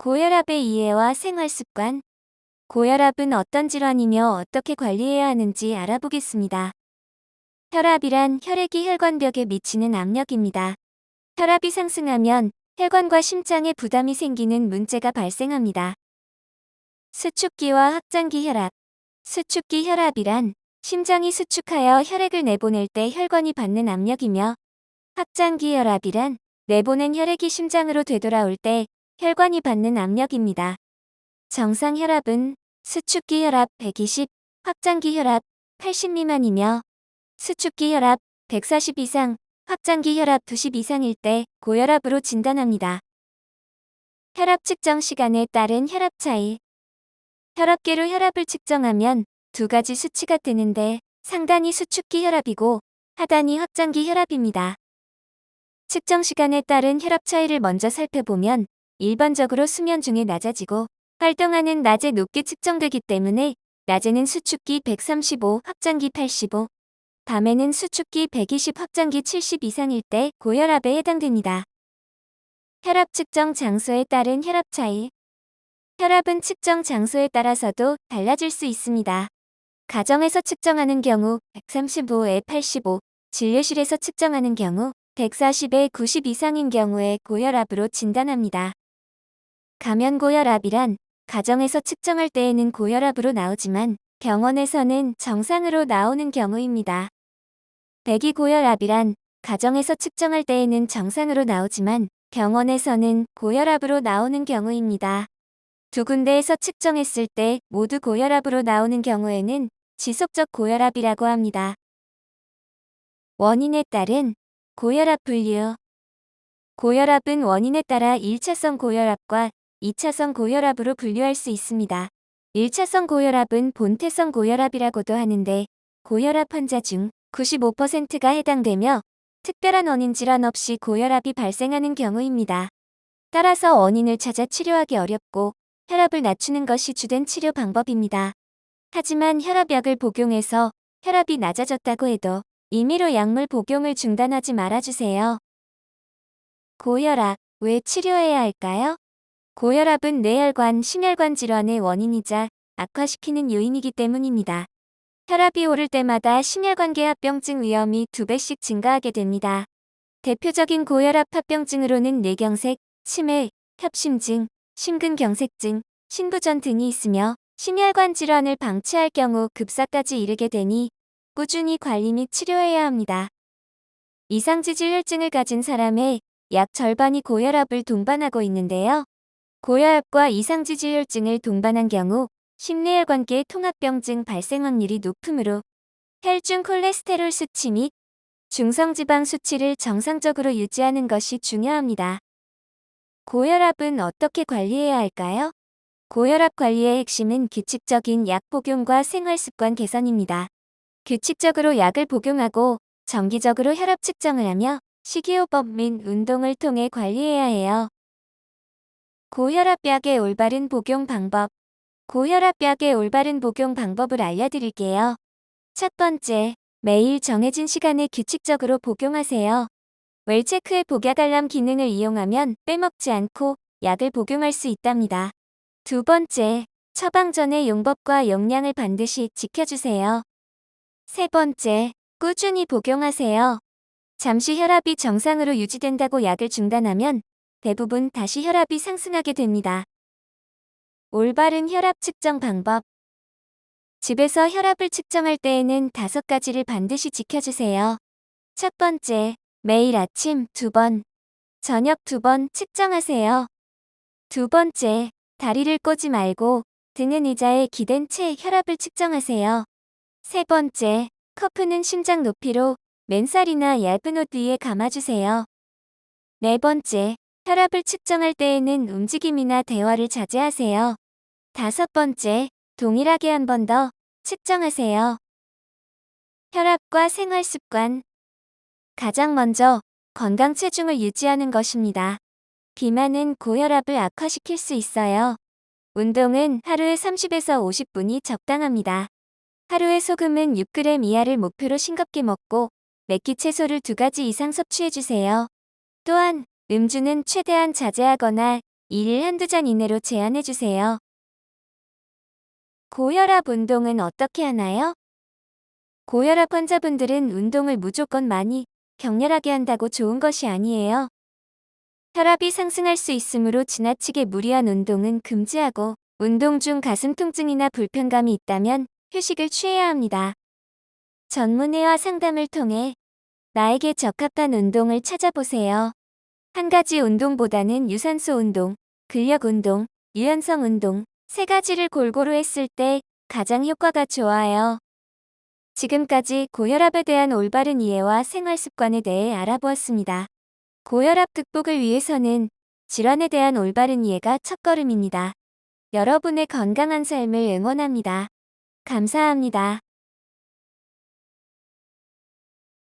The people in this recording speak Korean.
고혈압의 이해와 생활습관. 고혈압은 어떤 질환이며 어떻게 관리해야 하는지 알아보겠습니다. 혈압이란 혈액이 혈관벽에 미치는 압력입니다. 혈압이 상승하면 혈관과 심장에 부담이 생기는 문제가 발생합니다. 수축기와 확장기 혈압. 수축기 혈압이란 심장이 수축하여 혈액을 내보낼 때 혈관이 받는 압력이며, 확장기 혈압이란 내보낸 혈액이 심장으로 되돌아올 때 혈관이 받는 압력입니다. 정상 혈압은 수축기 혈압 120, 확장기 혈압 80 미만이며, 수축기 혈압 140 이상, 확장기 혈압 90 이상일 때 고혈압으로 진단합니다. 혈압 측정 시간에 따른 혈압 차이. 혈압계로 혈압을 측정하면 두 가지 수치가 뜨는데, 상단이 수축기 혈압이고 하단이 확장기 혈압입니다. 측정 시간에 따른 혈압 차이를 먼저 살펴보면, 일반적으로 수면 중에 낮아지고 활동하는 낮에 높게 측정되기 때문에 낮에는 수축기 135, 확장기 85, 밤에는 수축기 120, 확장기 70 이상일 때 고혈압에 해당됩니다. 혈압 측정 장소에 따른 혈압 차이. 혈압은 측정 장소에 따라서도 달라질 수 있습니다. 가정에서 측정하는 경우 135에 85, 진료실에서 측정하는 경우 140에 90 이상인 경우에 고혈압으로 진단합니다. 가면고혈압이란 가정에서 측정할 때에는 고혈압으로 나오지만 병원에서는 정상으로 나오는 경우입니다. 배기고혈압이란 가정에서 측정할 때에는 정상으로 나오지만 병원에서는 고혈압으로 나오는 경우입니다. 두 군데에서 측정했을 때 모두 고혈압으로 나오는 경우에는 지속적 고혈압이라고 합니다. 원인에 따른 고혈압 분류. 고혈압은 원인에 따라 1차성 고혈압과 2차성 고혈압으로 분류할 수 있습니다. 1차성 고혈압은 본태성 고혈압이라고도 하는데, 고혈압 환자 중 95%가 해당되며 특별한 원인 질환 없이 고혈압이 발생하는 경우입니다. 따라서 원인을 찾아 치료하기 어렵고 혈압을 낮추는 것이 주된 치료 방법입니다. 하지만 혈압약을 복용해서 혈압이 낮아졌다고 해도 임의로 약물 복용을 중단하지 말아주세요. 고혈압, 왜 치료해야 할까요? 고혈압은 뇌혈관, 심혈관 질환의 원인이자 악화시키는 요인이기 때문입니다. 혈압이 오를 때마다 심혈관계 합병증 위험이 2배씩 증가하게 됩니다. 대표적인 고혈압 합병증으로는 뇌경색, 치매, 협심증, 심근경색증, 신부전 등이 있으며, 심혈관 질환을 방치할 경우 급사까지 이르게 되니 꾸준히 관리 및 치료해야 합니다. 이상지질혈증을 가진 사람의 약 절반이 고혈압을 동반하고 있는데요. 고혈압과 이상지질혈증을 동반한 경우 심뇌혈관계 통합병증 발생 확률이 높으므로 혈중 콜레스테롤 수치 및 중성지방 수치를 정상적으로 유지하는 것이 중요합니다. 고혈압은 어떻게 관리해야 할까요? 고혈압 관리의 핵심은 규칙적인 약 복용과 생활습관 개선입니다. 규칙적으로 약을 복용하고 정기적으로 혈압 측정을 하며 식이요법 및 운동을 통해 관리해야 해요. 고혈압약의 올바른 복용 방법. 고혈압약의 올바른 복용 방법을 알려드릴게요. 첫 번째, 매일 정해진 시간에 규칙적으로 복용하세요. 웰체크의 복약 알람 기능을 이용하면 빼먹지 않고 약을 복용할 수 있답니다. 두 번째, 처방 전에 용법과 용량을 반드시 지켜주세요. 세 번째, 꾸준히 복용하세요. 잠시 혈압이 정상으로 유지된다고 약을 중단하면 대부분 다시 혈압이 상승하게 됩니다. 올바른 혈압 측정 방법. 집에서 혈압을 측정할 때에는 5가지를 반드시 지켜주세요. 첫 번째, 매일 아침 2번, 저녁 2번 측정하세요. 두 번째, 다리를 꼬지 말고 등은 의자에 기댄 채 혈압을 측정하세요. 세 번째, 커프는 심장 높이로 맨살이나 얇은 옷 위에 감아주세요. 네 번째, 혈압을 측정할 때에는 움직임이나 대화를 자제하세요. 다섯 번째, 동일하게 한 번 더 측정하세요. 혈압과 생활습관. 가장 먼저 건강 체중을 유지하는 것입니다. 비만은 고혈압을 악화시킬 수 있어요. 운동은 하루에 30에서 50분이 적당합니다. 하루에 소금은 6g 이하를 목표로 싱겁게 먹고 맵기 채소를 2가지 이상 섭취해주세요. 또한 음주는 최대한 자제하거나 1일 한두 잔 이내로 제한해주세요. 고혈압 운동은 어떻게 하나요? 고혈압 환자분들은 운동을 무조건 많이, 격렬하게 한다고 좋은 것이 아니에요. 혈압이 상승할 수 있으므로 지나치게 무리한 운동은 금지하고, 운동 중 가슴 통증이나 불편감이 있다면 휴식을 취해야 합니다. 전문의와 상담을 통해 나에게 적합한 운동을 찾아보세요. 한 가지 운동보다는 유산소 운동, 근력 운동, 유연성 운동, 세 가지를 골고루 했을 때 가장 효과가 좋아요. 지금까지 고혈압에 대한 올바른 이해와 생활 습관에 대해 알아보았습니다. 고혈압 극복을 위해서는 질환에 대한 올바른 이해가 첫걸음입니다. 여러분의 건강한 삶을 응원합니다. 감사합니다.